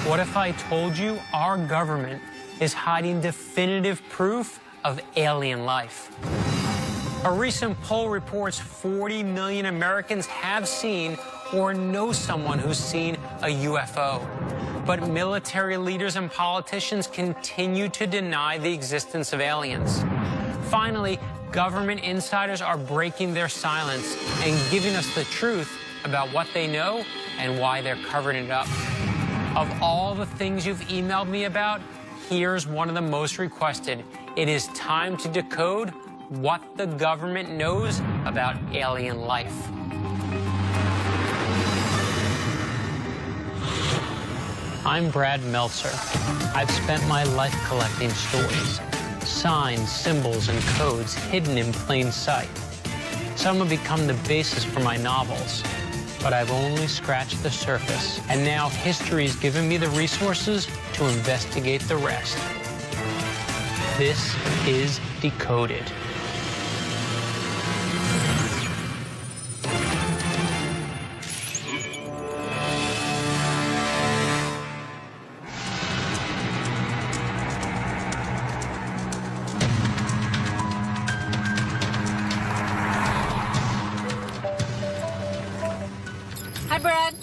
What if I told you our government is hiding definitive proof of alien life? A recent poll reports 40 million Americans have seen or know someone who's seen a UFO. But military leaders and politicians continue to deny the existence of aliens. Finally, government insiders are breaking their silence and giving us the truth about what they know and why they're covering it up. Of all the things you've emailed me about, here's one of the most requested. It is time to decode what the government knows about alien life. I'm Brad Meltzer. I've spent my life collecting stories, signs, symbols, and codes hidden in plain sight. Some have become the basis for my novels, but I've only scratched the surface, and now history's given me the resources to investigate the rest. This is Decoded. Hi, Brad.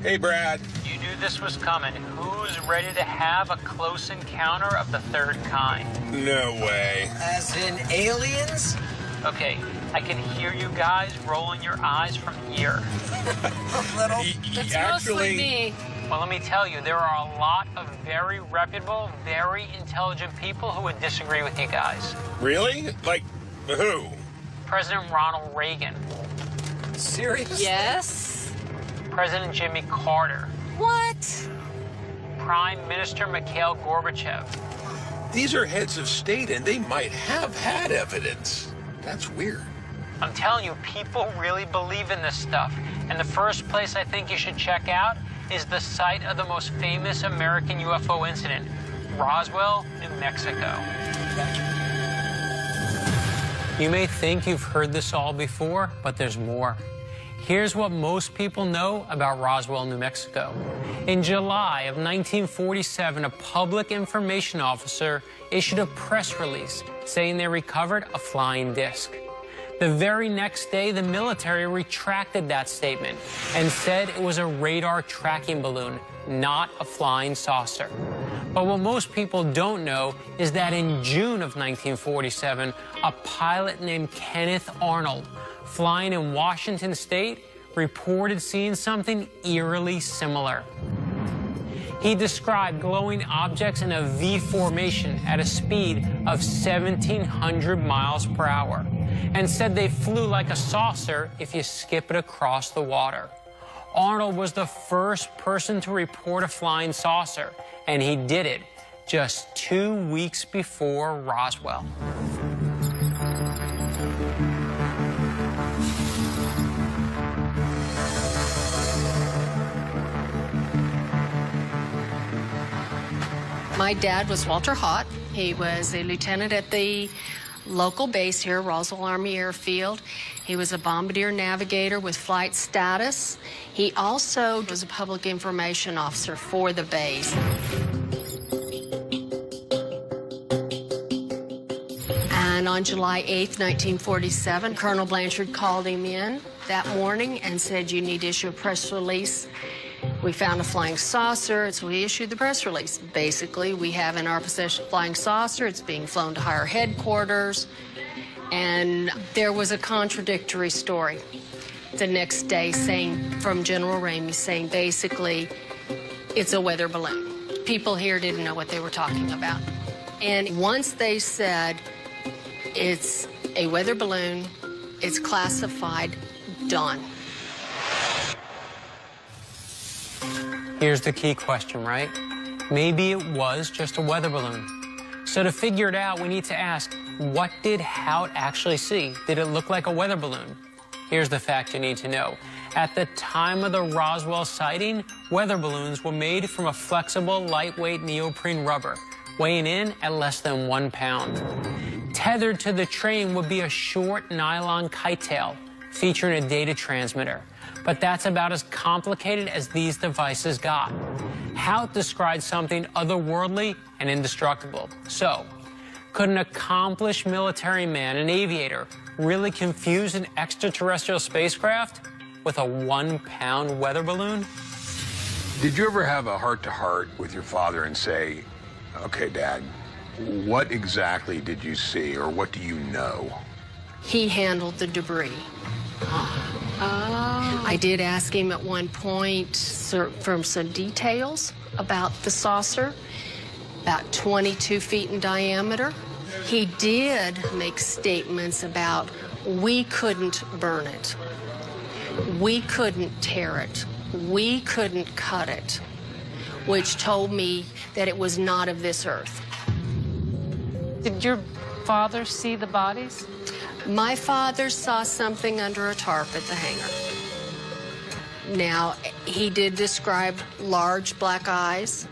Hey, Brad. You knew this was coming. Who's ready to have a close encounter of the third kind? No way. As in aliens? Okay, I can hear you guys rolling your eyes from here. A little. That's Actually, mostly me. Well, let me tell you, there are a lot of very reputable, very intelligent people who would disagree with you guys. really? Like, who? President Ronald Reagan, Serious? Yes. President Jimmy Carter, What? Prime Minister Mikhail Gorbachev. These are heads of state, and they might have had evidence. That's weird. I'm telling you, people really believe in this stuff. And the first place I think you should check out is the site of the most famous American UFO incident, Roswell, New Mexico. You may think you've heard this all before, but there's more. Here's what most people know about Roswell, New Mexico. In July of 1947, a public information officer issued a press release saying they recovered a flying disc. The very next day, the military retracted that statement and said it was a radar tracking balloon, not a flying saucer. But what most people don't know is that in June of 1947, a pilot named Kenneth Arnold, flying in Washington State, reported seeing something eerily similar. He described glowing objects in a V formation at a speed of 1,700 miles per hour and said they flew like a saucer if you skip it across the water. Arnold was the first person to report a flying saucer, and he did it just 2 weeks before Roswell. My dad was Walter Hott. He was a lieutenant at the local base here, Roswell Army Airfield. He was a bombardier navigator with flight status. He also was a public information officer for the base. And on July 8th, 1947, Colonel Blanchard called him in that morning and said, "You need to issue a press release. We found a flying saucer," so we issued the press release. Basically, we have in our possession a flying saucer. It's being flown to higher headquarters. And there was a contradictory story the next day saying, from General Ramey, saying basically, it's a weather balloon. People here didn't know what they were talking about. And once they said, it's a weather balloon, it's classified, done. Here's the key question, right? Maybe it was just a weather balloon. So to figure it out, we need to ask, what did Hout actually see? Did it look like a weather balloon? Here's the fact you need to know. At the time of the Roswell sighting, weather balloons were made from a flexible, lightweight neoprene rubber, weighing in at less than 1 pound. Tethered to the train would be a short nylon kite tail featuring a data transmitter. But that's about as complicated as these devices got. how it described something otherworldly and indestructible. So, could an accomplished military man, an aviator, really confuse an extraterrestrial spacecraft with a 1-pound weather balloon? Did you ever have a heart-to-heart with your father and say, okay, Dad, what exactly did you see, or what do you know? He handled the debris. I did ask him at one point for some details about the saucer, about 22 feet in diameter. He did make statements about we couldn't burn it, we couldn't tear it, we couldn't cut it, which told me that it was not of this earth. Did your father see the bodies? My father saw something under a tarp at the hangar. Now, he did describe large black eyes,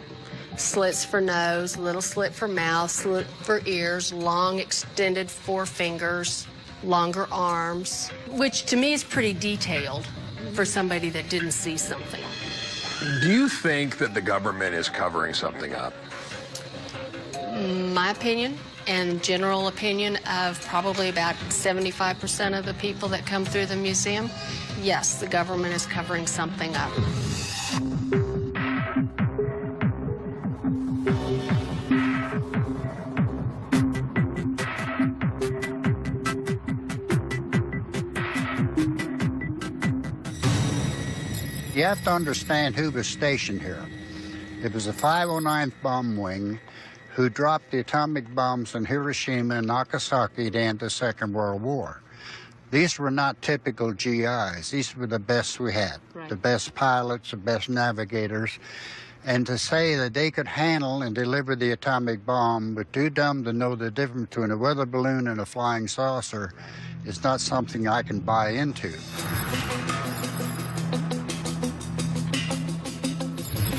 slits for nose, little slit for mouth, slit for ears, long extended forefingers, longer arms, which to me is pretty detailed for somebody that didn't see something. Do you think that the government is covering something up? My opinion, and general opinion of probably about 75% of the people that come through the museum, yes, the government is covering something up. You have to understand who was stationed here. It was the 509th Bomb Wing who dropped the atomic bombs in Hiroshima and Nagasaki at the end of the Second World War. These were not typical GIs. These were the best we had, Right. the best pilots, the best navigators. And to say that they could handle and deliver the atomic bomb but too dumb to know the difference between a weather balloon and a flying saucer is not something I can buy into.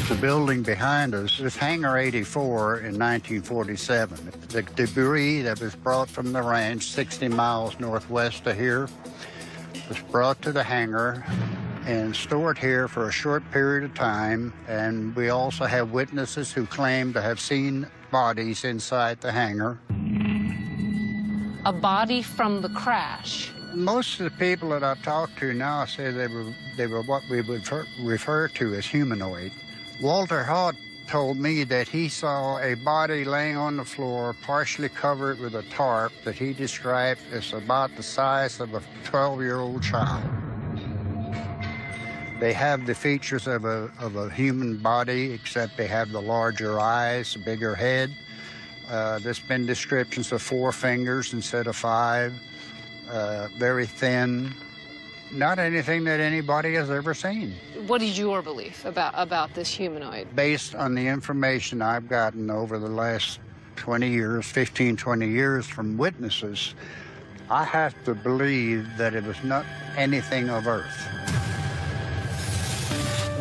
The building behind us is Hangar 84 in 1947. The debris that was brought from the ranch 60 miles northwest of here was brought to the hangar and stored here for a short period of time. And we also have witnesses who claim to have seen bodies inside the hangar. A body from the crash. Most of the people that I've talked to now say they were what we would refer to as humanoid. Walter Hott told me that he saw a body laying on the floor, partially covered with a tarp that he described as about the size of a 12-year-old child. They have the features of a human body, except they have the larger eyes, the bigger head. There's been descriptions of 4 fingers instead of 5, very thin. Not anything that anybody has ever seen. What is your belief about this humanoid? Based on the information I've gotten over the last 20 years, 15, 20 years from witnesses, I have to believe that it was not anything of Earth.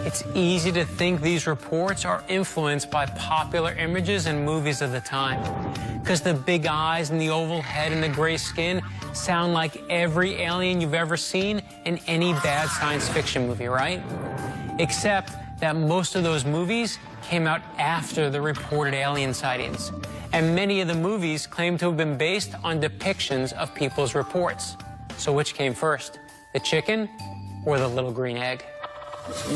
It's easy to think these reports are influenced by popular images and movies of the time, because the big eyes and the oval head and the gray skin sound like every alien you've ever seen in any bad science fiction movie, right? Except that most of those movies came out after the reported alien sightings, and many of the movies claim to have been based on depictions of people's reports. So which came first, the chicken or the little green egg?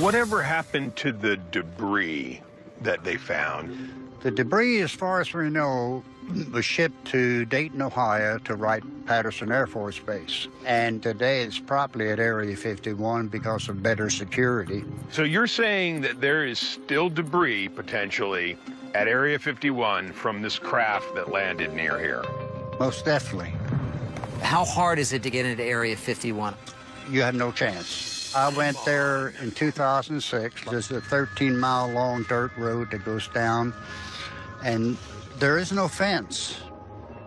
Whatever happened to the debris that they found? The debris, as far as we know, was shipped to Dayton, Ohio, to Wright-Patterson Air Force Base. And today it's probably at Area 51 because of better security. So you're saying that there is still debris, potentially, at Area 51 from this craft that landed near here? Most definitely. How hard is it to get into Area 51? You have no chance. I went there in 2006. There's a 13-mile long dirt road that goes down, and there is no fence.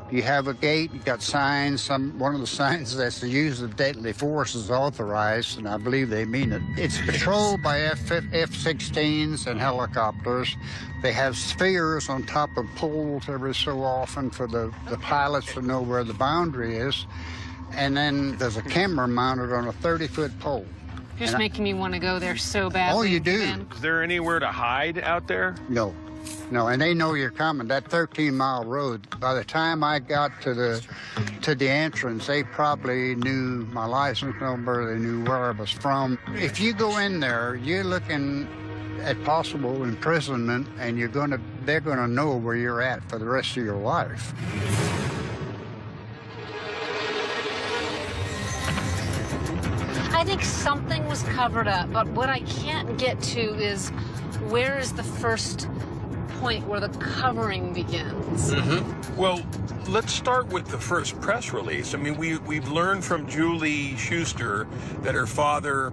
You have a gate, you got signs. One of the signs that's the use of deadly force is authorized, and I believe they mean it. It's patrolled by F-16s and helicopters. They have spheres on top of poles every so often for the pilots to know where the boundary is. And then there's a camera mounted on a 30-foot pole. You're just making me want to go there so badly. Oh, you do? man. Is there anywhere to hide out there? No. No, and they know you're coming. That 13-mile road, by the time I got to the entrance, they probably knew my license number, they knew where I was from. If you go in there, you're looking at possible imprisonment, and they're gonna know where you're at for the rest of your life. I think something was covered up, but what I can't get to is where is the first point where the covering begins? Well, let's start with the first press release. I mean, we've learned from Julie Schuster that her father,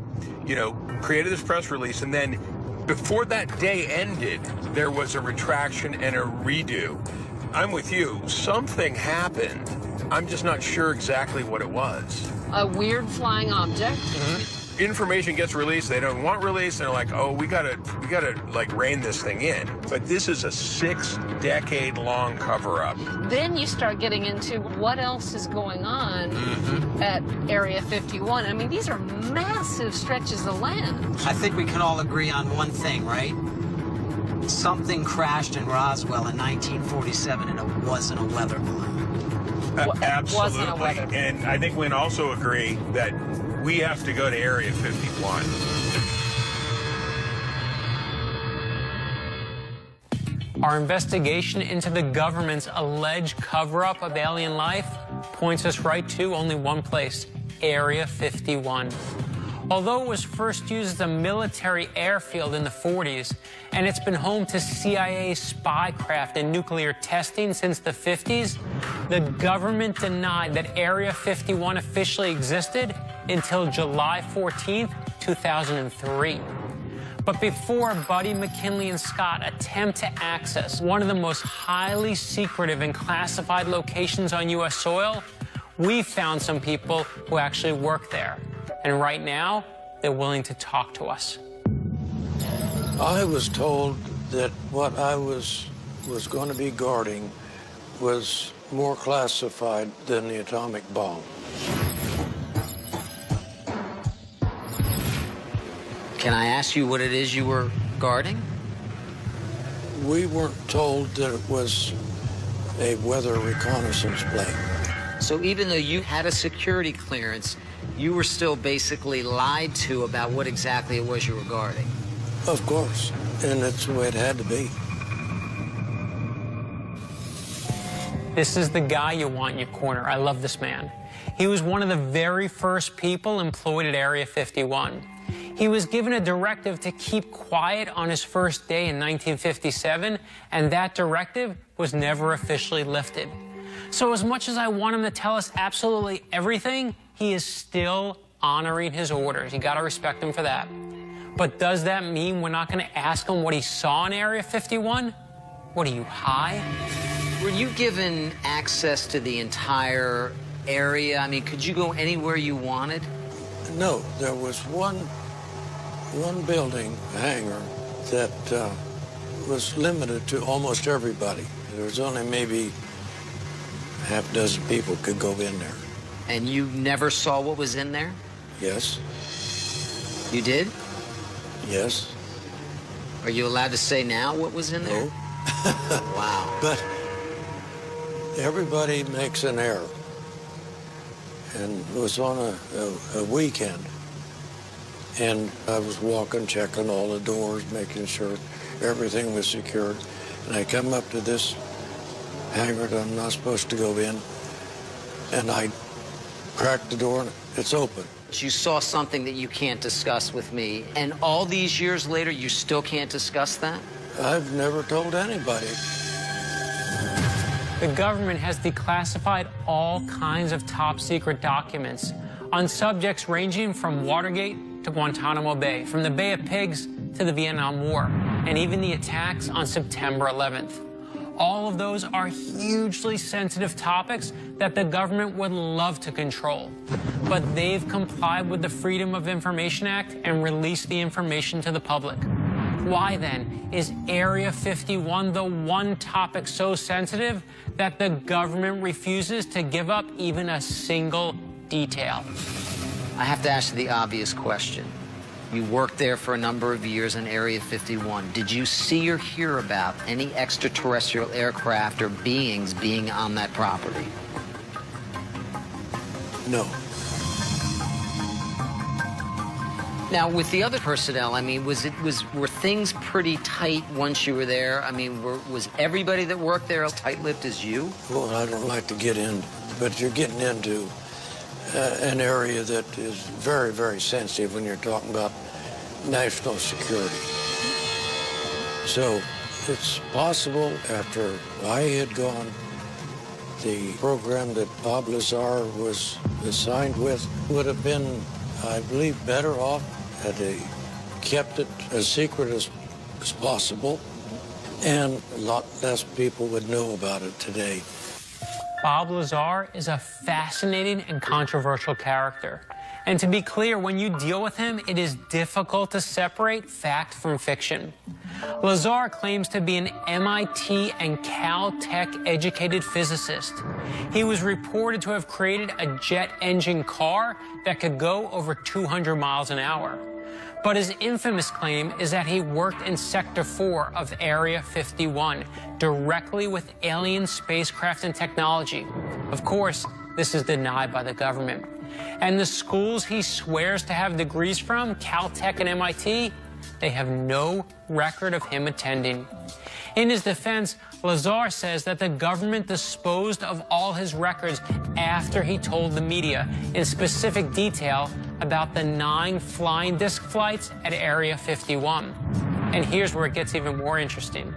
created this press release, and then before that day ended, there was a retraction and a redo. I'm with you. Something happened. I'm just not sure exactly what it was. A weird flying object. Information gets released, they don't want released, they're like, oh, we gotta like rein this thing in. But this is a 6-decade-long cover-up. Then you start getting into what else is going on at Area 51. I mean, these are massive stretches of land. I think we can all agree on one thing, right? Something crashed in Roswell in 1947, and it wasn't a weather balloon. Absolutely. Wasn't a weather. And I think we can also agree that we have to go to Area 51. Our investigation into the government's alleged cover-up of alien life points us right to only one place, Area 51. Although it was first used as a military airfield in the 40s, and it's been home to CIA spycraft and nuclear testing since the 50s, the government denied that Area 51 officially existed until July 14th, 2003. But before Buddy, McKinley, and Scott attempt to access one of the most highly secretive and classified locations on U.S. soil, we found some people who actually work there. And right now, they're willing to talk to us. I was told that what I was going to be guarding was more classified than the atomic bomb. Can I ask you what it is you were guarding? We weren't told that it was a weather reconnaissance plane. So even though you had a security clearance, you were still basically lied to about what exactly it was you were guarding. Of course, and that's the way it had to be. This is the guy you want in your corner. I love this man. He was one of the very first people employed at Area 51. He was given a directive to keep quiet on his first day in 1957, and that directive was never officially lifted. So as much as I want him to tell us absolutely everything, he is still honoring his orders. You gotta respect him for that. But does that mean we're not gonna ask him what he saw in Area 51? What are you, high? Were you given access to the entire area? I mean, could you go anywhere you wanted? No, there was one building, a hangar, that was limited to almost everybody. There was only maybe half a dozen people could go in there. And you never saw what was in there? Yes, You did? yes, Are you allowed to say now what was in there? no. Wow. But everybody makes an error. And it was on a weekend. And I was walking, checking all the doors, making sure everything was secured. And I come up to this hangar that I'm not supposed to go in. And I cracked the door, and it's open. You saw something that you can't discuss with me. And all these years later, you still can't discuss that? I've never told anybody. The government has declassified all kinds of top-secret documents on subjects ranging from Watergate to Guantanamo Bay, from the Bay of Pigs to the Vietnam War, and even the attacks on September 11th. All of those are hugely sensitive topics that the government would love to control. But they've complied with the Freedom of Information Act and released the information to the public. Why then is Area 51 the one topic so sensitive that the government refuses to give up even a single detail? I have to ask you the obvious question. You worked there for a number of years in Area 51. Did you see or hear about any extraterrestrial aircraft or beings being on that property? No. Now, with the other personnel, I mean, were things pretty tight once you were there? I mean, was everybody that worked there as tight-lipped as you? Well, I don't like to get in, but you're getting into an area that is very, very sensitive when you're talking about national security. So it's possible after I had gone, the program that Bob Lazar was assigned with would have been, I believe, better off had they kept it as secret as possible, and a lot less people would know about it today. Bob Lazar is a fascinating and controversial character. And to be clear, when you deal with him, it is difficult to separate fact from fiction. Lazar claims to be an MIT and Caltech educated physicist. He was reported to have created a jet engine car that could go over 200 miles an hour. But his infamous claim is that he worked in Sector 4 of Area 51, directly with alien spacecraft and technology. Of course, this is denied by the government. And the schools he swears to have degrees from, Caltech and MIT, they have no record of him attending. In his defense, Lazar says that the government disposed of all his records after he told the media in specific detail about the 9 flying disc flights at Area 51. And here's where it gets even more interesting.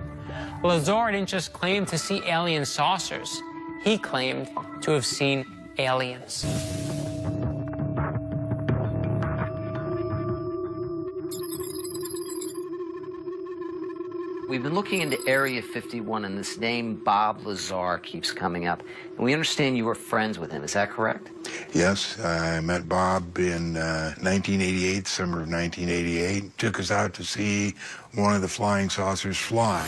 Lazar didn't just claim to see alien saucers. He claimed to have seen aliens. We've been looking into Area 51, and this name, Bob Lazar, keeps coming up. And we understand you were friends with him. Is that correct? Yes, I met Bob in 1988, summer of 1988. Took us out to see one of the flying saucers fly.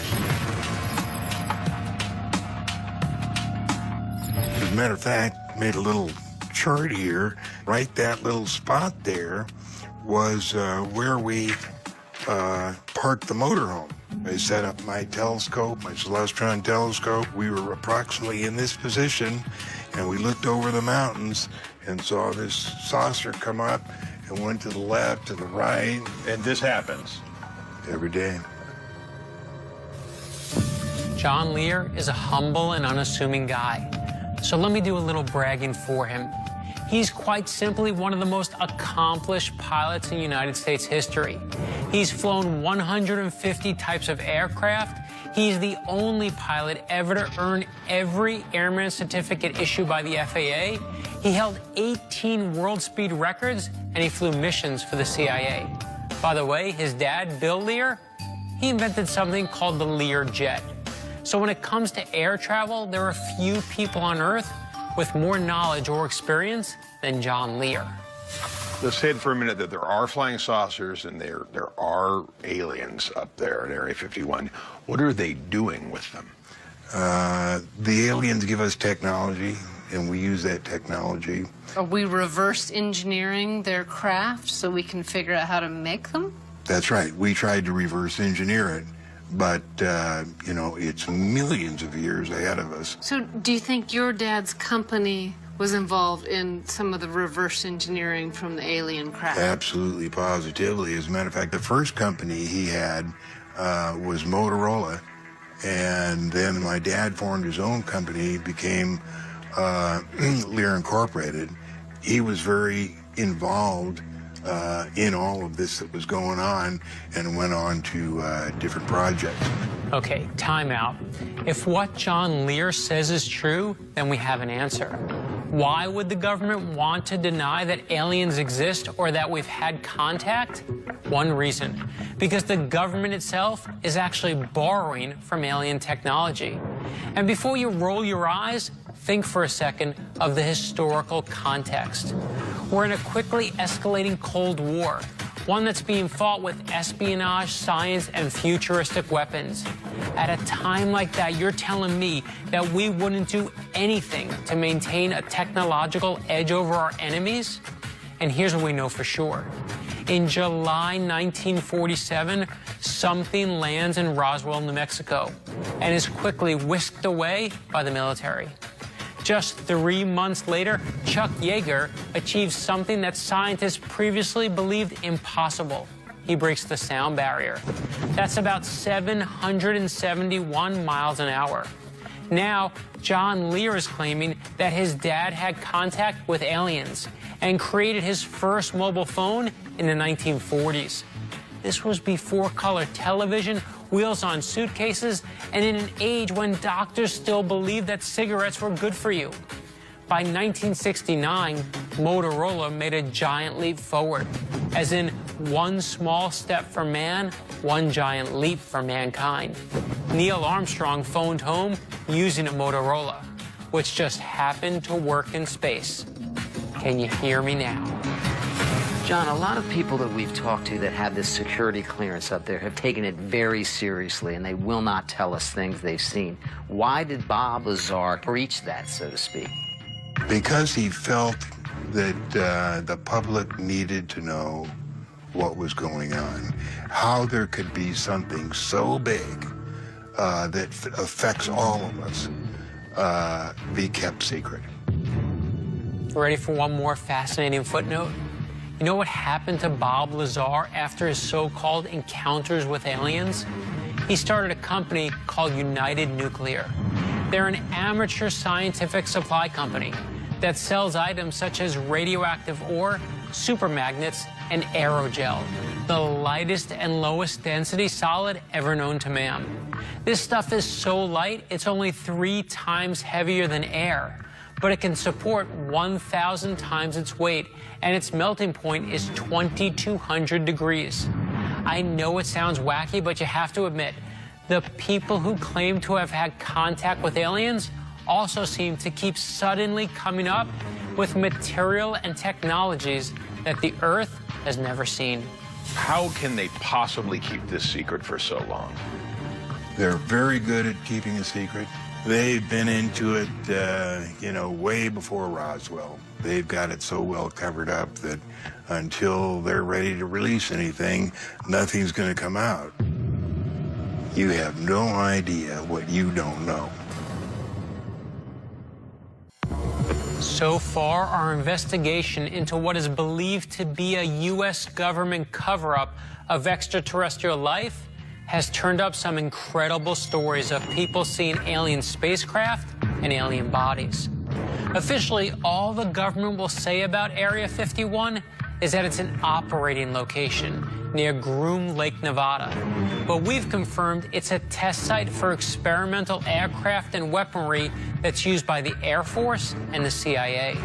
As a matter of fact, made a little chart here. Right that little spot there was where we parked the motorhome. I set up my telescope, my Celestron telescope. We were approximately in this position, and we looked over the mountains and saw this saucer come up and went to the left, to the right. And this happens every day. John Lear is a humble and unassuming guy. So let me do a little bragging for him. He's quite simply one of the most accomplished pilots in United States history. He's flown 150 types of aircraft. He's the only pilot ever to earn every airman certificate issued by the FAA. He held 18 world speed records, and he flew missions for the CIA. By the way, his dad, Bill Lear, he invented something called the Lear jet. So when it comes to air travel, there are few people on Earth with more knowledge or experience than John Lear. Let's say for a minute that there are flying saucers and there are aliens up there in Area 51. What are they doing with them? The aliens give us technology, and we use that technology. Are we reverse engineering their craft so we can figure out how to make them? That's right. We tried to reverse engineer it, but, you know, it's millions of years ahead of us. So do you think your dad's company was involved in some of the reverse engineering from the alien craft? Absolutely, positively. As a matter of fact, the first company he had was Motorola, and then my dad formed his own company, became Lear Incorporated. He was very involved in all of this that was going on and went on to different projects. Okay, time out. If what John Lear says is true, then we have an answer. Why would the government want to deny that aliens exist or that we've had contact? One reason, because the government itself is actually borrowing from alien technology. And before you roll your eyes, think for a second of the historical context. We're in a quickly escalating Cold War, one that's being fought with espionage, science, and futuristic weapons. At a time like that, you're telling me that we wouldn't do anything to maintain a technological edge over our enemies? And here's what we know for sure. In July 1947, something lands in Roswell, New Mexico, and is quickly whisked away by the military. Just 3 months later, Chuck Yeager achieves something that scientists previously believed impossible. He breaks the sound barrier. That's about 771 miles an hour. Now, John Lear is claiming that his dad had contact with aliens and created his first mobile phone in the 1940s. This was before color television, wheels on suitcases, and in an age when doctors still believed that cigarettes were good for you. By 1969, Motorola made a giant leap forward, as in one small step for man, one giant leap for mankind. Neil Armstrong phoned home using a Motorola, which just happened to work in space. Can you hear me now? John, a lot of people that we've talked to that have this security clearance up there have taken it very seriously, and they will not tell us things they've seen. Why did Bob Lazar breach that, so to speak? Because he felt that the public needed to know what was going on, how there could be something so big that affects all of us be kept secret. Ready for one more fascinating footnote? You know what happened to Bob Lazar after his so-called encounters with aliens? He started a company called United Nuclear. They're an amateur scientific supply company that sells items such as radioactive ore, supermagnets, and aerogel, the lightest and lowest density solid ever known to man. This stuff is so light, it's only 3 times heavier than air, but it can support 1,000 times its weight, and its melting point is 2,200 degrees. I know it sounds wacky, but you have to admit, the people who claim to have had contact with aliens also seem to keep suddenly coming up with material and technologies that the Earth has never seen. How can they possibly keep this secret for so long? They're very good at keeping a secret. They've been into it, way before Roswell. They've got it so well covered up that until they're ready to release anything, nothing's going to come out. You have no idea what you don't know. So far, our investigation into what is believed to be a U.S. government cover-up of extraterrestrial life has turned up some incredible stories of people seeing alien spacecraft and alien bodies. Officially, all the government will say about Area 51 is that it's an operating location near Groom Lake, Nevada. But we've confirmed it's a test site for experimental aircraft and weaponry that's used by the Air Force and the CIA.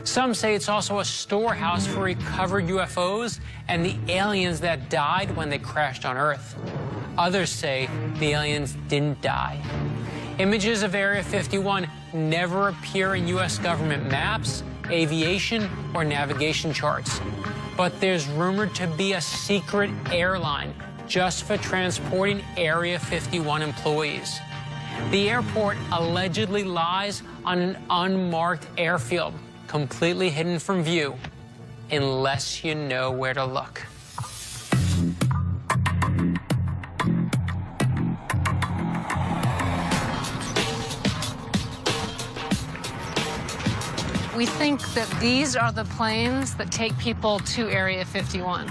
Some say it's also a storehouse for recovered UFOs and the aliens that died when they crashed on Earth. Others say the aliens didn't die. Images of Area 51 never appear in U.S. government maps, aviation, or navigation charts. But there's rumored to be a secret airline just for transporting Area 51 employees. The airport allegedly lies on an unmarked airfield, completely hidden from view, unless you know where to look. We think that these are the planes that take people to Area 51.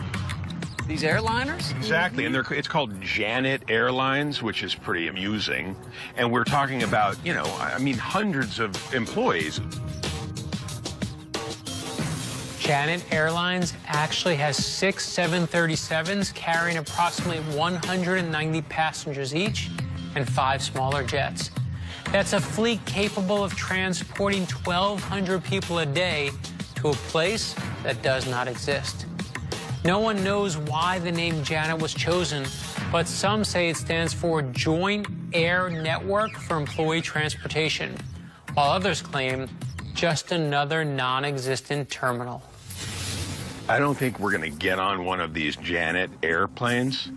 These airliners? Exactly, and it's called Janet Airlines, which is pretty amusing. And we're talking about, hundreds of employees. Janet Airlines actually has 6 737s carrying approximately 190 passengers each and 5 smaller jets. That's a fleet capable of transporting 1,200 people a day to a place that does not exist. No one knows why the name Janet was chosen, but some say it stands for Joint Air Network for Employee Transportation, while others claim just another non-existent terminal. I don't think we're going to get on one of these Janet airplanes,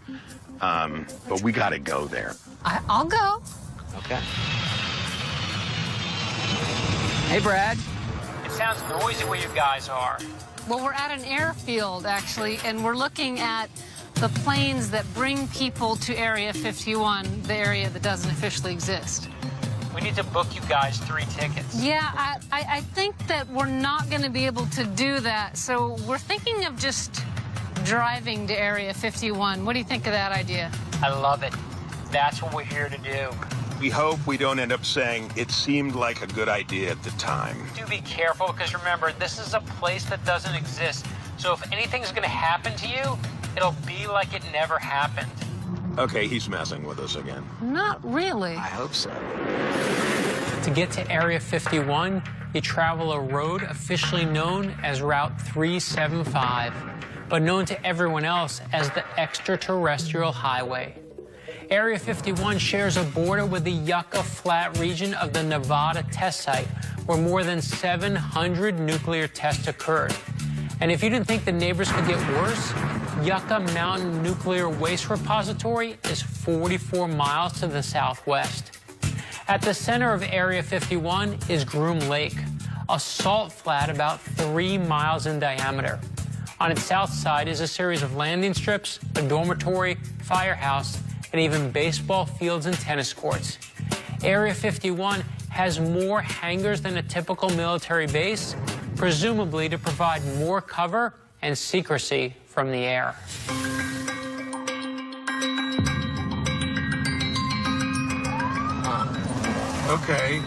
but we got to go there. I'll go. Okay. Hey, Brad. It sounds noisy where you guys are. Well, we're at an airfield, actually, and we're looking at the planes that bring people to Area 51, the area that doesn't officially exist. We need to book you guys 3 tickets. Yeah, I think that we're not going to be able to do that, so we're thinking of just driving to Area 51. What do you think of that idea? I love it. That's what we're here to do. We hope we don't end up saying it seemed like a good idea at the time. Do be careful, because remember, this is a place that doesn't exist. So if anything's going to happen to you, it'll be like it never happened. Okay, he's messing with us again. Not really. I hope so. To get to Area 51, you travel a road officially known as Route 375, but known to everyone else as the Extraterrestrial Highway. Area 51 shares a border with the Yucca Flat region of the Nevada test site, where more than 700 nuclear tests occurred. And if you didn't think the neighbors could get worse, Yucca Mountain Nuclear Waste Repository is 44 miles to the southwest. At the center of Area 51 is Groom Lake, a salt flat about 3 miles in diameter. On its south side is a series of landing strips, a dormitory, firehouse, and even baseball fields and tennis courts. Area 51 has more hangars than a typical military base, presumably to provide more cover and secrecy from the air. Okay.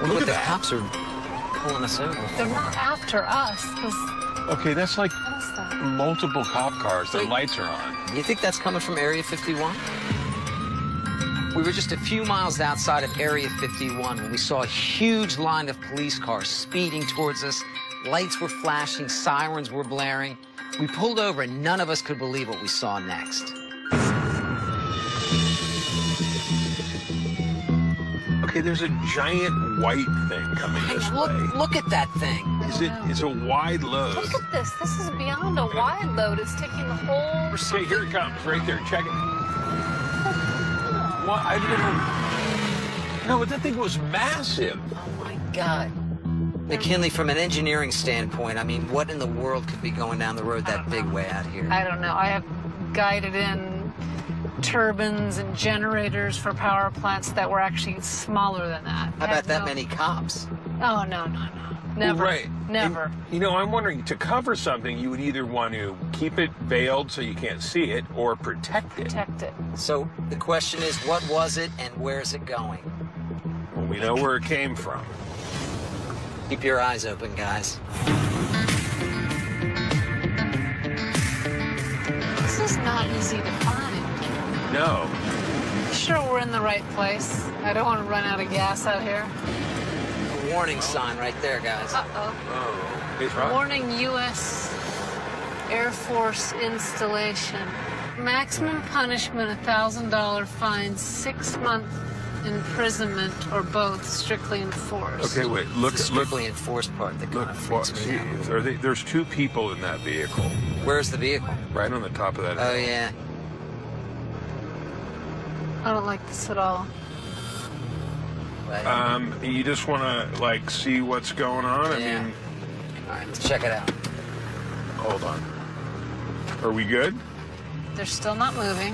Look at the cops are pulling us over. They're not after us, because Okay, that's like what is that? multiple cop cars. Their Wait. lights are on. You think that's coming from Area 51? We were just a few miles outside of Area 51 when we saw a huge line of police cars speeding towards us. Lights were flashing, sirens were blaring. We pulled over and none of us could believe what we saw next. Okay, there's a giant white thing coming this way. Look at that thing. It's a wide load. Look at this. This is beyond a wide load. It's taking the whole... Okay, here it comes, right there. Check it. What? I didn't. No, but that thing was massive. Oh my God. McKinley, from an engineering standpoint, I mean, what in the world could be going down the road that big way out here? I don't know. I have guided in turbines and generators for power plants that were actually smaller than that. How about that many cops? Oh, no. Never. Right. Never. And, you know, I'm wondering, to cover something, you would either want to keep it veiled so you can't see it or protect it. Protect it. So the question is, what was it and where's it going? Well, we know where it came from. Keep your eyes open, guys. This is not easy to find. No. Sure we're in the right place. I don't want to run out of gas out here. A warning sign right there, guys. Uh-oh. Oh, it's right. Warning, U.S. Air Force installation. Maximum punishment, $1,000 fine, 6-month imprisonment, or both, strictly enforced. Okay, wait. Look. The strictly enforced part that kind Look. of freaks me See, out. there's 2 people in that vehicle, Where's the vehicle? right on the top of that. Oh, hill. yeah. I don't like this at all. You just want to like see what's going on. Yeah. I mean, All right, let's check it out. hold on. Are we good? They're still not moving.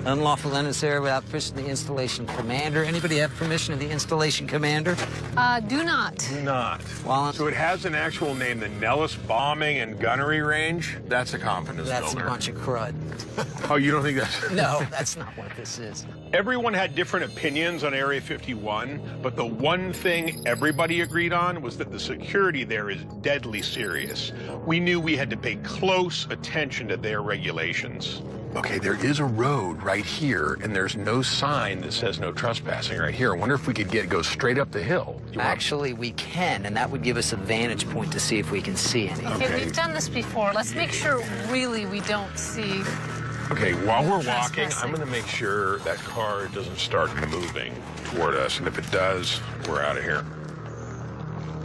Unlawful entrance area without permission of the installation commander. Anybody have permission of the installation commander? Do not. Not. Well, So it has an actual name, the Nellis Bombing and Gunnery Range. That's a confidence that's builder. a bunch of crud. Oh, you don't think that's... No, that's not what this is. Everyone had different opinions on Area 51, but the one thing everybody agreed on was that the security there is deadly serious. We knew we had to pay close attention to their regulations. Okay, there is a road right here, and there's no sign that says no trespassing right here. I wonder if we could go straight up the hill. Actually, we can, and that would give us a vantage point to see if we can see any. Okay, Okay. we've done this before. Let's make sure really we don't see. Okay, while we're walking, Trespassing. I'm going to make sure that car doesn't start moving toward us, and if it does, we're out of here.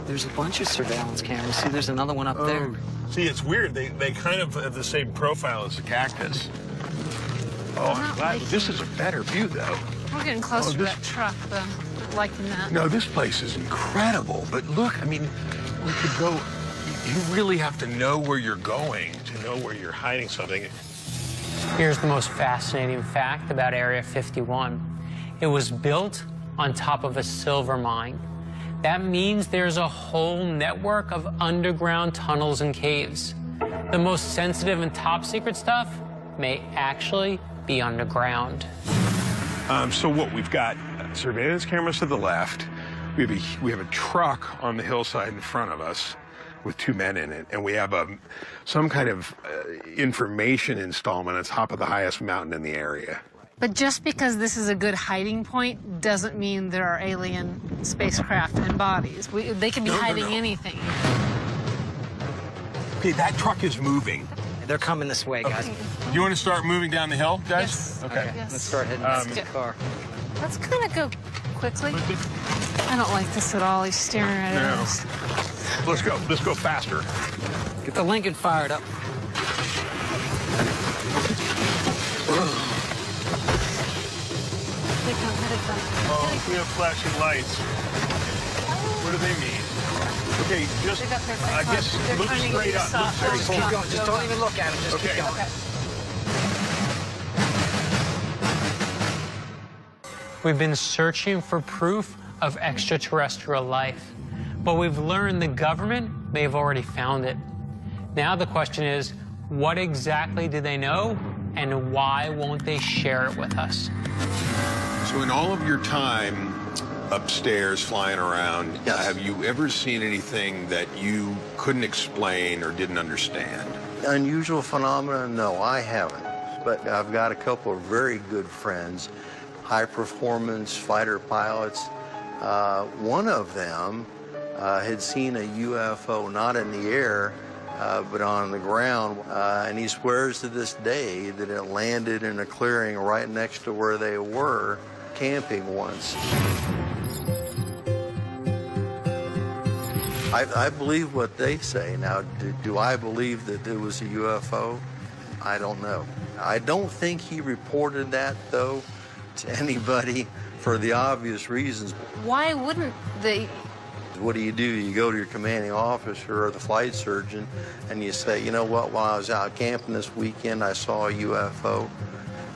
There's a bunch of surveillance cameras. See, there's another one up there. See, it's weird. They kind of have the same profile as the cactus. Oh, I'm glad. This is a better view, though. We're getting closer to that truck, though. Liking that. No, this place is incredible. But look, I mean, we could go. You really have to know where you're going to know where you're hiding something. Here's the most fascinating fact about Area 51. It was built on top of a silver mine. That means there's a whole network of underground tunnels and caves. The most sensitive and top secret stuff may actually be underground. So what we've got, surveillance cameras to the left. We have a truck on the hillside in front of us with 2 men in it, and we have some kind of information installment on top of the highest mountain in the area. But just because this is a good hiding point doesn't mean there are alien spacecraft and bodies. They could be hiding anything. Okay, that truck is moving. They're coming this way, guys. Okay. You want to start moving down the hill, guys? Yes. Okay. Yes. Let's start heading to the car. Let's kind of go quickly. I don't like this at all. He's staring at us. Let's go. Let's go faster. Get the Lincoln fired up. Oh, we have flashing lights. What do they mean? Okay, just, I guess, look straight up. Look Just keep going. Just don't even look at him. Just keep going. We've been searching for proof of extraterrestrial life, but we've learned the government may have already found it. Now the question is, what exactly do they know, and why won't they share it with us? So in all of your time upstairs flying around, Yes. have you ever seen anything that you couldn't explain or didn't understand? Unusual phenomena? No, I haven't. But I've got a couple of very good friends, high-performance fighter pilots. One of them had seen a UFO, not in the air, but on the ground, and he swears to this day that it landed in a clearing right next to where they were camping once. I believe what they say. Now, do I believe that it was a UFO? I don't know. I don't think he reported that, though, to anybody for the obvious reasons. Why wouldn't they? What do? You go to your commanding officer or the flight surgeon and you say, you know what, while I was out camping this weekend, I saw a UFO,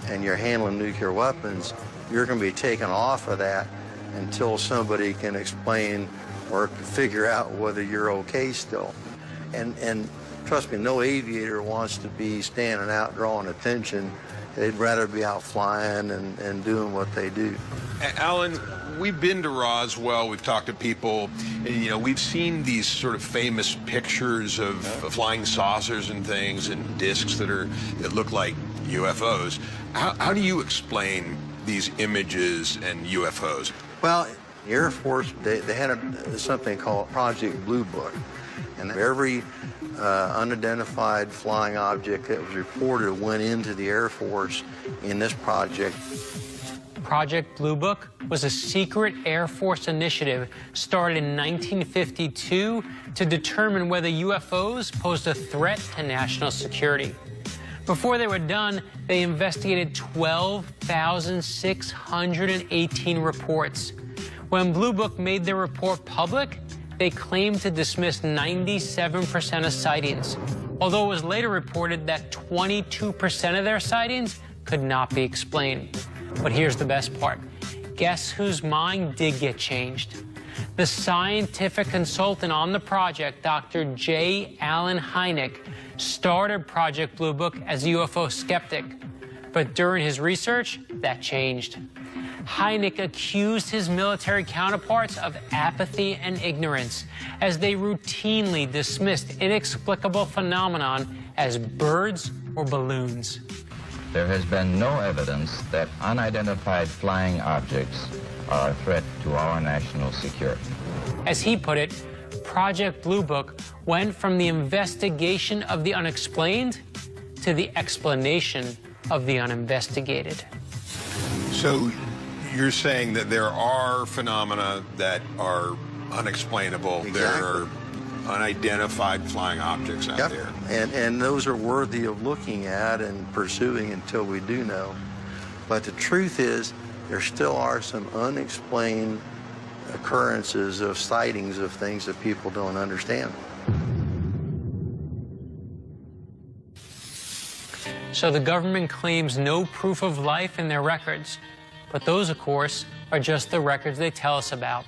and you're handling nuclear weapons, you're going to be taken off of that until somebody can explain or figure out whether you're okay still. And trust me, no aviator wants to be standing out drawing attention. They'd rather be out flying and doing what they do. Alan, we've been to Roswell, we've talked to people, and, we've seen these sort of famous pictures of flying saucers and things and discs that look like UFOs. How do you explain these images and UFOs? Well, the Air Force, they had something called Project Blue Book, and every unidentified flying object that was reported went into the Air Force in this project. Project Blue Book was a secret Air Force initiative started in 1952 to determine whether UFOs posed a threat to national security. Before they were done, they investigated 12,618 reports. When Blue Book made their report public, they claimed to dismiss 97% of sightings, although it was later reported that 22% of their sightings could not be explained. But here's the best part. Guess whose mind did get changed? The scientific consultant on the project, Dr. J. Allen Hynek, started Project Blue Book as a UFO skeptic. But during his research, that changed. Hynek accused his military counterparts of apathy and ignorance as they routinely dismissed inexplicable phenomenon as birds or balloons. There has been no evidence that unidentified flying objects are a threat to our national security. As he put it, Project Blue Book went from the investigation of the unexplained to the explanation of the uninvestigated. So you're saying that there are phenomena that are unexplainable. Exactly. There are unidentified flying objects out there. And those are worthy of looking at and pursuing until we do know. But the truth is, there still are some unexplained occurrences of sightings of things that people don't understand. So the government claims no proof of life in their records, but those, of course, are just the records they tell us about.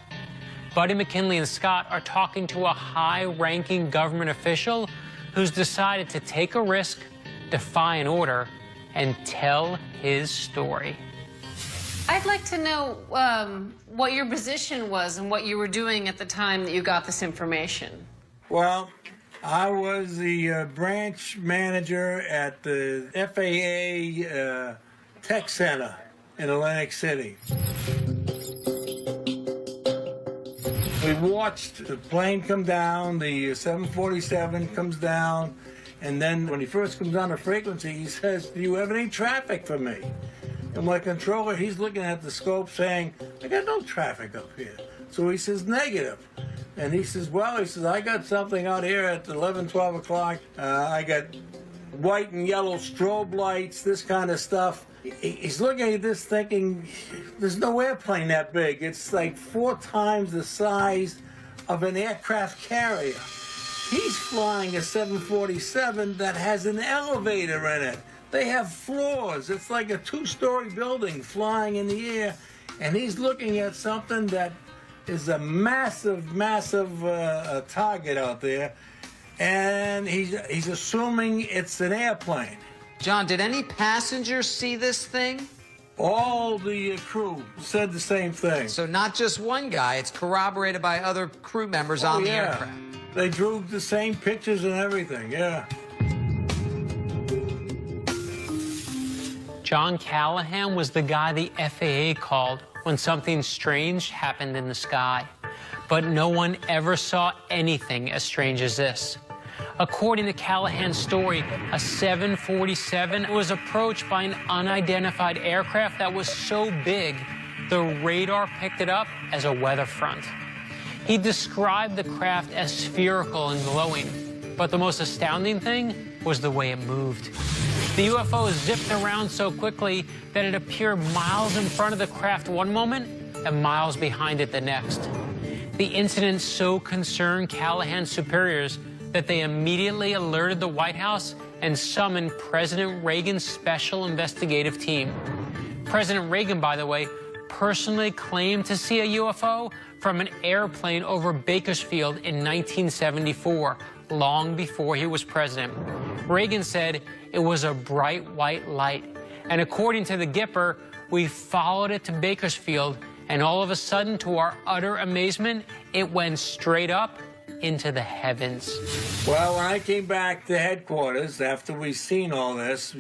Buddy, McKinley, and Scott are talking to a high-ranking government official who's decided to take a risk, defy an order, and tell his story. I'd like to know what your position was and what you were doing at the time that you got this information. Well, I was the branch manager at the FAA Tech Center in Atlantic City. We watched the plane come down, the 747 comes down, and then when he first comes on the frequency, he says, "Do you have any traffic for me?" And my controller, he's looking at the scope saying, "I got no traffic up here." So he says, "Negative." And he says, "Well," he says, "I got something out here at 11, 12 o'clock. I got white and yellow strobe lights, this kind of stuff." He's looking at this thinking, there's no airplane that big. It's like 4 times the size of an aircraft carrier. He's flying a 747 that has an elevator in it. They have floors. It's like a 2-story building flying in the air. And he's looking at something that is a massive, massive target out there. And he's assuming it's an airplane. John, did any passengers see this thing? All the crew said the same thing. So not just one guy, it's corroborated by other crew members on the aircraft. They drew the same pictures and everything, yeah. John Callahan was the guy the FAA called when something strange happened in the sky. But no one ever saw anything as strange as this. According to Callahan's story, a 747 was approached by an unidentified aircraft that was so big, the radar picked it up as a weather front. He described the craft as spherical and glowing, but the most astounding thing was the way it moved. The UFO zipped around so quickly that it appeared miles in front of the craft one moment and miles behind it the next. The incident so concerned Callahan's superiors that they immediately alerted the White House and summoned President Reagan's special investigative team. President Reagan, by the way, personally claimed to see a UFO from an airplane over Bakersfield in 1974, long before he was president. Reagan said it was a bright white light, and according to the Gipper, we followed it to Bakersfield, and all of a sudden, to our utter amazement, it went straight up into the heavens. Well, when I came back to headquarters after we seen all this,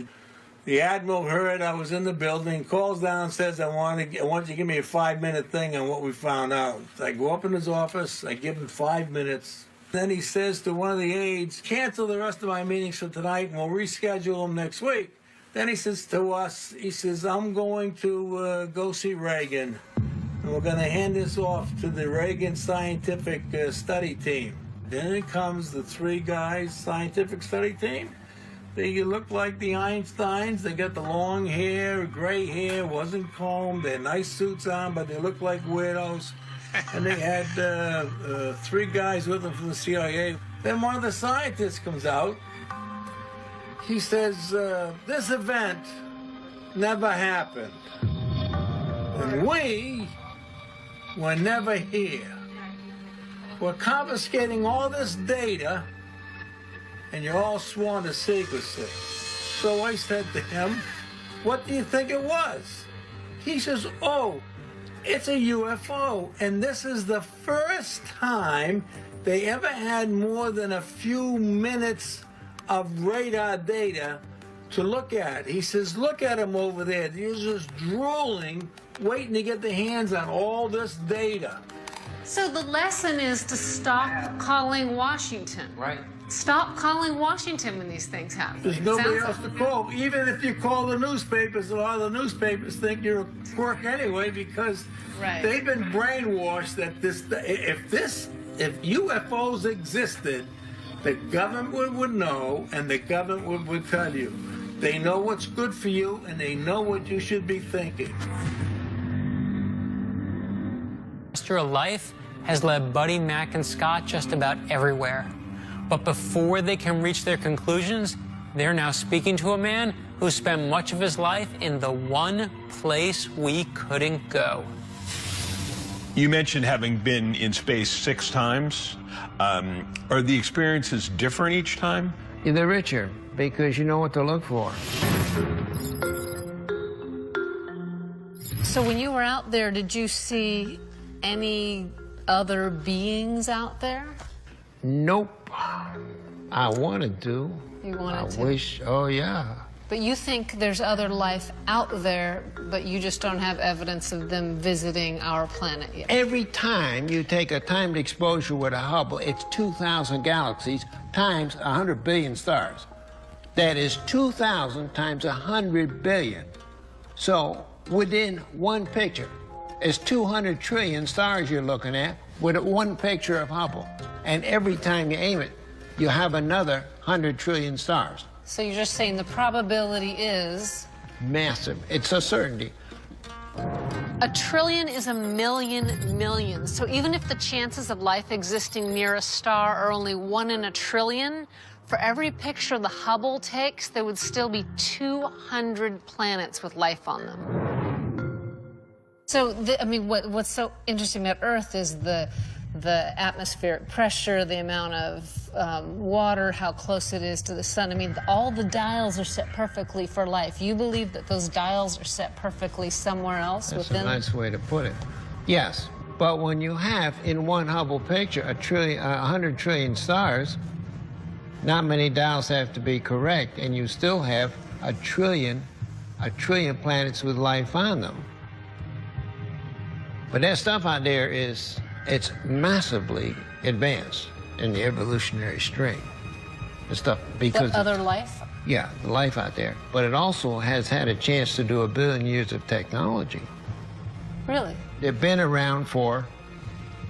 the Admiral heard I was in the building, calls down and says, I want you to give me a 5-minute thing on what we found out. I go up in his office, I give him 5 minutes. Then he says to one of the aides, cancel the rest of my meetings for tonight and we'll reschedule them next week. Then he says to us, he says, I'm going to go see Reagan. And we're going to hand this off to the Reagan Scientific Study Team. Then it comes the 3 guys, scientific study team. They look like the Einsteins. They got the long hair, gray hair, wasn't combed. They had nice suits on, but they looked like weirdos. And they had 3 guys with them from the CIA. Then one of the scientists comes out. He says, this event never happened. And we were never here. We're confiscating all this data, and you're all sworn to secrecy. So I said to him, what do you think it was? He says, oh, it's a UFO. And this is the first time they ever had more than a few minutes of radar data to look at. He says, look at them over there. They're just drooling, waiting to get their hands on all this data. So the lesson is to stop calling Washington. Right. Stop calling Washington when these things happen. There's nobody else to call. Even if you call the newspapers, a lot of the newspapers think you're a crook anyway because they've been brainwashed that if UFOs existed, the government would know and the government would tell you. They know what's good for you, and they know what you should be thinking. Terrestrial life has led Buddy, Mac, and Scott just about everywhere. But before they can reach their conclusions, they're now speaking to a man who spent much of his life in the one place we couldn't go. You mentioned having been in space 6 times. Are the experiences different each time? They're richer because you know what to look for. So when you were out there, did you see any other beings out there? Nope. I wanted to. You wanted to? I wish, oh yeah. But you think there's other life out there, but you just don't have evidence of them visiting our planet yet. Every time you take a timed exposure with a Hubble, it's 2,000 galaxies times 100 billion stars. That is 2,000 times 100 billion. So within one picture, it's 200 trillion stars you're looking at with one picture of Hubble. And every time you aim it, you have another 100 trillion stars. So you're just saying the probability is? Massive. It's a certainty. A trillion is a million millions. So even if the chances of life existing near a star are only 1 in a trillion, for every picture the Hubble takes, there would still be 200 planets with life on them. So, I mean, what's so interesting about Earth is the atmospheric pressure, the amount of water, how close it is to the sun. I mean, all the dials are set perfectly for life. You believe that those dials are set perfectly somewhere else That's within? a nice way to put it. Yes, but when you have in one Hubble picture 100 trillion stars, not many dials have to be correct, and you still have a trillion planets with life on them. But that stuff out there it's massively advanced in the evolutionary string. The stuff because the other life? Yeah, the life out there. But it also has had a chance to do 1 billion years of technology. Really? They've been around for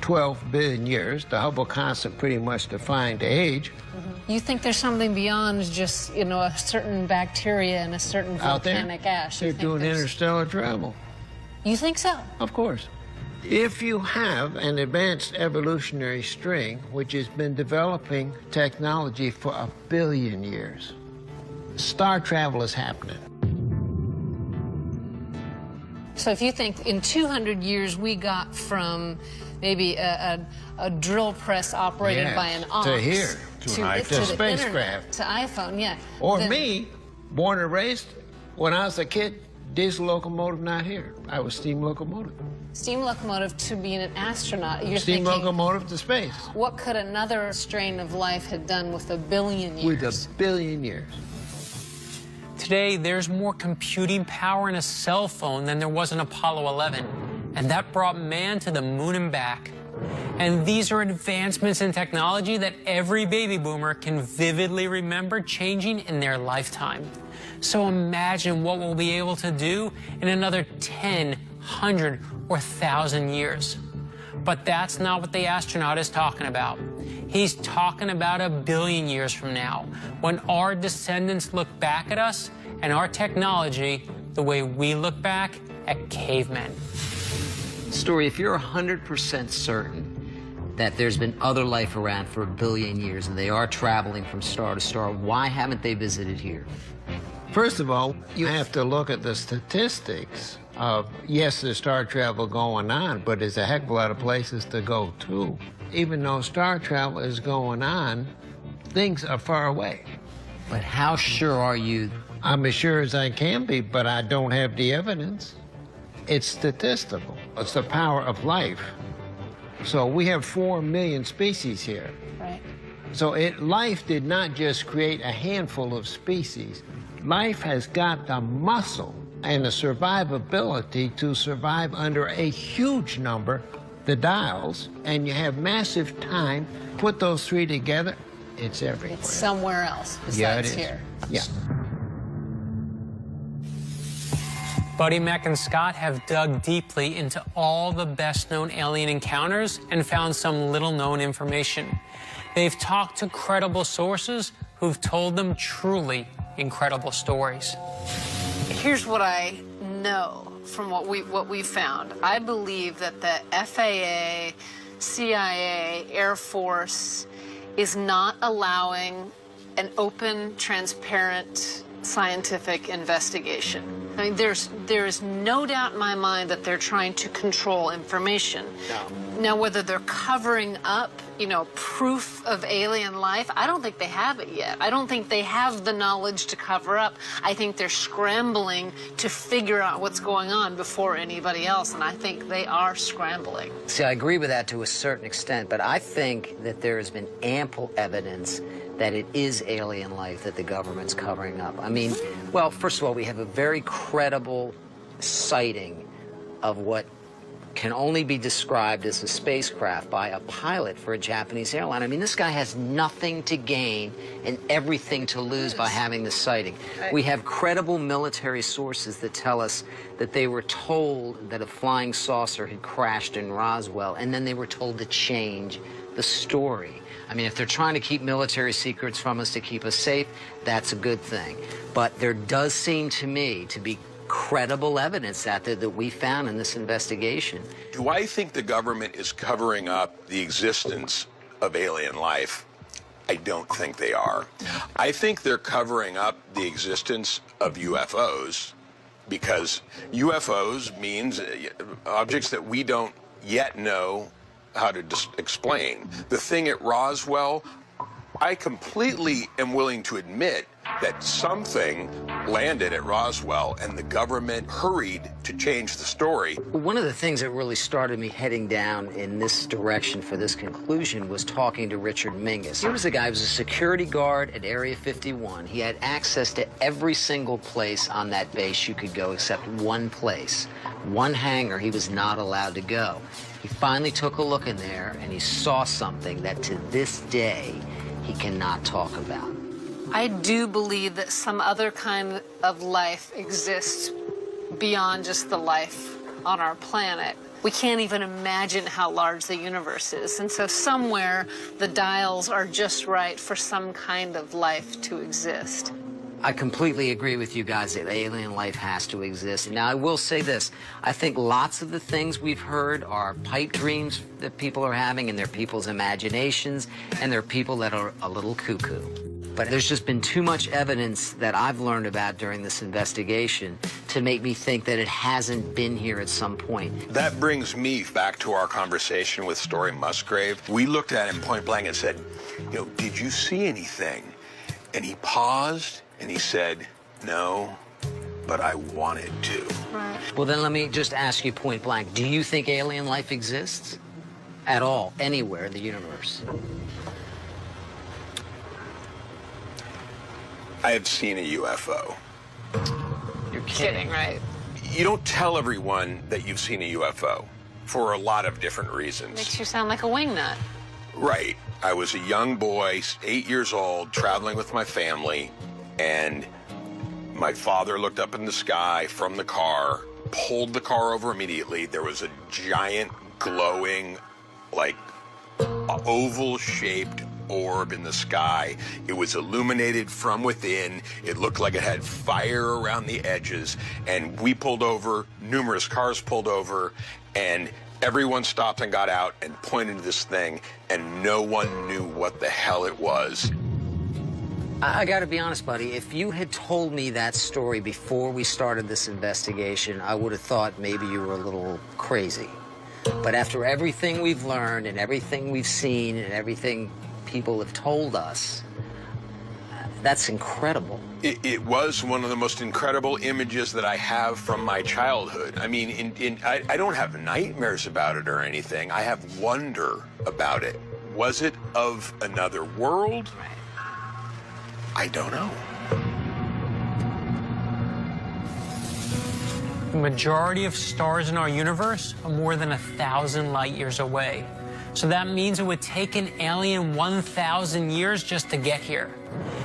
12 billion years. The Hubble constant pretty much defined the age. Mm-hmm. You think there's something beyond just, you know, a certain bacteria and a certain volcanic ash? They're doing interstellar travel. You think so? Of course. If you have an advanced evolutionary string, which has been developing technology for 1 billion years, star travel is happening. So if you think in 200 years we got from maybe a drill press operated by an ox to here, to the spacecraft, internet, to iPhone, yeah. Or me, born and raised, when I was a kid, diesel locomotive not here. I was steam locomotive. Steam locomotive to being an astronaut. You're steam thinking, locomotive to space. What could another strain of life have done with 1 billion years? With 1 billion years. Today, there's more computing power in a cell phone than there was in Apollo 11, and that brought man to the moon and back. And these are advancements in technology that every baby boomer can vividly remember changing in their lifetime. So imagine what we'll be able to do in another 10, 100, or 1,000 years. But that's not what the astronaut is talking about. He's talking about 1 billion years from now, when our descendants look back at us and our technology the way we look back at cavemen. Story, if you're 100% certain that there's been other life around for 1 billion years and they are traveling from star to star, why haven't they visited here? First of all, you have to look at the statistics of, yes, there's star travel going on, but there's a heck of a lot of places to go to. Even though star travel is going on, things are far away. But how sure are you? I'm as sure as I can be, but I don't have the evidence. It's statistical. It's the power of life. So we have 4 million species here. Right. So life did not just create a handful of species. Life has got the muscle and the survivability to survive under a huge number, the dials, and you have massive time. Put those 3 together, it's everywhere. It's somewhere else besides here. Yeah. Buddy, Mac, and Scott have dug deeply into all the best-known alien encounters and found some little-known information. They've talked to credible sources who've told them truly incredible stories. Here's what I know from what we found. I believe that the FAA, CIA, Air Force is not allowing an open, transparent, scientific investigation. I mean, there is no doubt in my mind that they're trying to control information. No. Now, whether they're covering up, proof of alien life, I don't think they have it yet. I don't think they have the knowledge to cover up. I think they're scrambling to figure out what's going on before anybody else, and I think they are scrambling. See, I agree with that to a certain extent, but I think that there has been ample evidence that it is alien life that the government's covering up. I mean, well, first of all, we have a very credible sighting of what can only be described as a spacecraft by a pilot for a Japanese airline. I mean, this guy has nothing to gain and everything to lose by having the sighting. We have credible military sources that tell us that they were told that a flying saucer had crashed in Roswell, and then they were told to change the story. I mean, if they're trying to keep military secrets from us to keep us safe, that's a good thing. But there does seem to me to be credible evidence out there that we found in this investigation. Do I think the government is covering up the existence of alien life? I don't think they are. I think they're covering up the existence of UFOs because UFOs means objects that we don't yet know how to explain. The thing at Roswell, I completely am willing to admit that something landed at Roswell and the government hurried to change the story. One of the things that really started me heading down in this direction for this conclusion was talking to Richard Mingus. He was a guy who was a security guard at Area 51. He had access to every single place on that base you could go except one place. One hangar he was not allowed to go. He finally took a look in there and he saw something that to this day he cannot talk about. I do believe that some other kind of life exists beyond just the life on our planet. We can't even imagine how large the universe is. And so somewhere the dials are just right for some kind of life to exist. I completely agree with you guys that alien life has to exist. Now, I will say this. I think lots of the things we've heard are pipe dreams that people are having, and they're people's imaginations, and they're people that are a little cuckoo. But there's just been too much evidence that I've learned about during this investigation to make me think that it hasn't been here at some point. That brings me back to our conversation with Story Musgrave. We looked at him point blank and said, did you see anything? And he paused and he said, no, but I wanted to. Right. Well, then let me just ask you point blank. Do you think alien life exists at all, anywhere in the universe? I have seen a UFO. You're kidding, right? You don't tell everyone that you've seen a UFO for a lot of different reasons. Makes you sound like a wingnut. Right. I was a young boy, 8 years old, traveling with my family, and my father looked up in the sky from the car, pulled the car over immediately. There was a giant, glowing, like, oval-shaped orb in the sky. It was illuminated from within. It looked like it had fire around the edges. And we pulled over, numerous cars pulled over, and everyone stopped and got out and pointed to this thing, and no one knew what the hell it was. I gotta be honest, buddy, if you had told me that story before we started this investigation, I would have thought maybe you were a little crazy. But after everything we've learned and everything we've seen and everything people have told us, that's incredible. It was one of the most incredible images that I have from my childhood. I mean, I don't have nightmares about it or anything. I have wonder about it. Was it of another world? I don't know. The majority of stars in our universe are more than 1,000 light years away. So that means it would take an alien 1,000 years just to get here.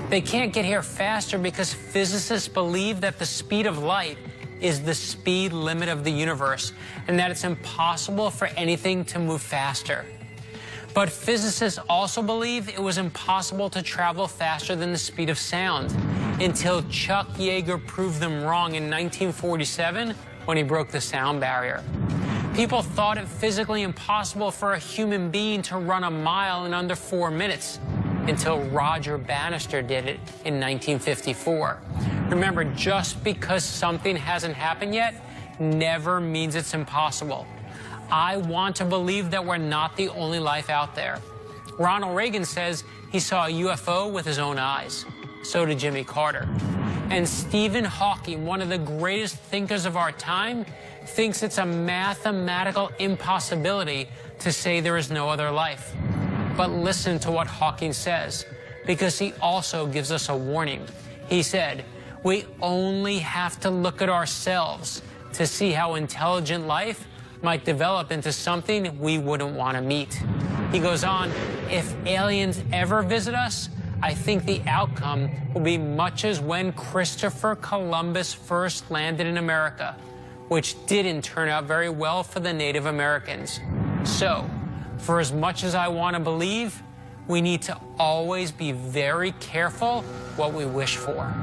They can't get here faster because physicists believe that the speed of light is the speed limit of the universe and that it's impossible for anything to move faster. But physicists also believe it was impossible to travel faster than the speed of sound until Chuck Yeager proved them wrong in 1947 when he broke the sound barrier. People thought it physically impossible for a human being to run a mile in under 4 minutes until Roger Bannister did it in 1954. Remember, just because something hasn't happened yet never means it's impossible. I want to believe that we're not the only life out there. Ronald Reagan says he saw a UFO with his own eyes. So did Jimmy Carter. And Stephen Hawking, one of the greatest thinkers of our time, thinks it's a mathematical impossibility to say there is no other life. But listen to what Hawking says, because he also gives us a warning. He said, we only have to look at ourselves to see how intelligent life might develop into something we wouldn't want to meet. He goes on, if aliens ever visit us, I think the outcome will be much as when Christopher Columbus first landed in America, which didn't turn out very well for the Native Americans. So, for as much as I want to believe, we need to always be very careful what we wish for.